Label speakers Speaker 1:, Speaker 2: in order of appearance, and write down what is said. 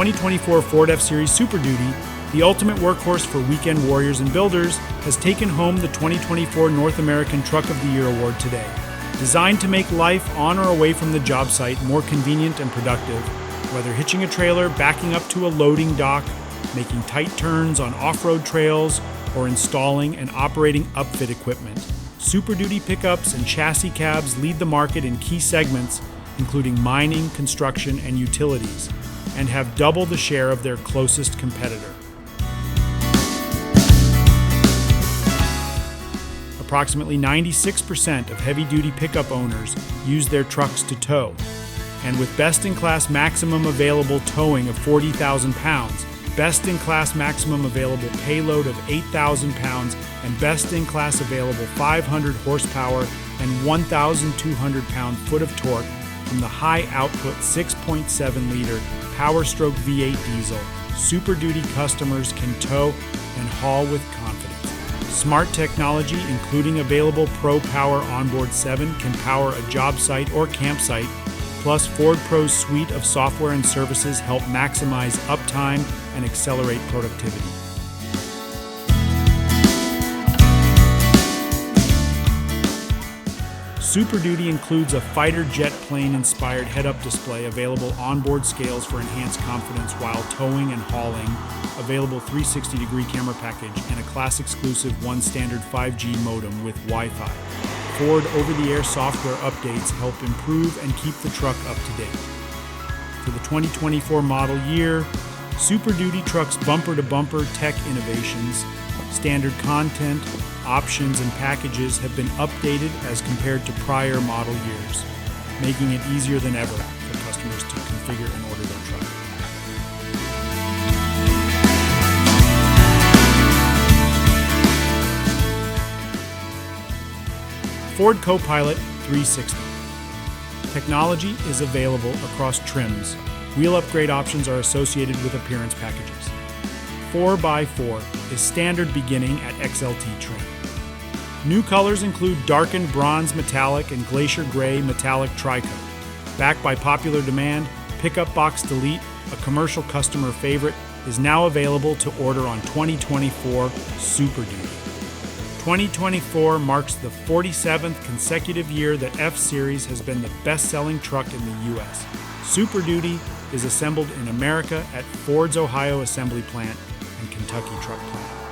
Speaker 1: 2024 Ford F-Series Super Duty, the ultimate workhorse for weekend warriors and builders, has taken home the 2024 North American Truck of the Year award today. Designed to make life on or away from the job site more convenient and productive, whether hitching a trailer, backing up to a loading dock, making tight turns on off-road trails, or installing and operating upfit equipment, Super Duty pickups and chassis cabs lead the market in key segments, including mining, construction, and utilities, and have double the share of their closest competitor. Approximately 96% of heavy-duty pickup owners use their trucks to tow, and with best-in-class maximum available towing of 40,000 pounds, best-in-class maximum available payload of 8,000 pounds, and best-in-class available 500 horsepower and 1,200 pound-foot of torque from the high-output 6.7-liter Power-Stroke V8 diesel, Super Duty customers can tow and haul with confidence. Smart technology, including available Pro Power Onboard 7, can power a job site or campsite, plus Ford Pro's suite of software and services help maximize uptime and accelerate productivity. Super Duty includes a fighter jet plane-inspired head-up display, available onboard scales for enhanced confidence while towing and hauling, available 360-degree camera package, and a class-exclusive one standard 5G modem with Wi-Fi. Ford over-the-air software updates help improve and keep the truck up to date. For the 2024 model year, Super Duty trucks' bumper-to-bumper tech innovations, standard content, options, and packages have been updated as compared to prior model years, making it easier than ever for customers to configure and order their truck. Ford Copilot 360. Technology is available across trims. Wheel upgrade options are associated with appearance packages. 4x4 is standard beginning at XLT trim. New colors include darkened bronze metallic and glacier gray metallic tri-coat. Backed by popular demand, Pickup Box Delete, a commercial customer favorite, is now available to order on 2024 Super Duty. 2024 marks the 47th consecutive year that F-Series has been the best-selling truck in the U.S. Super Duty is assembled in America at Ford's Ohio assembly plant and Kentucky truck plant.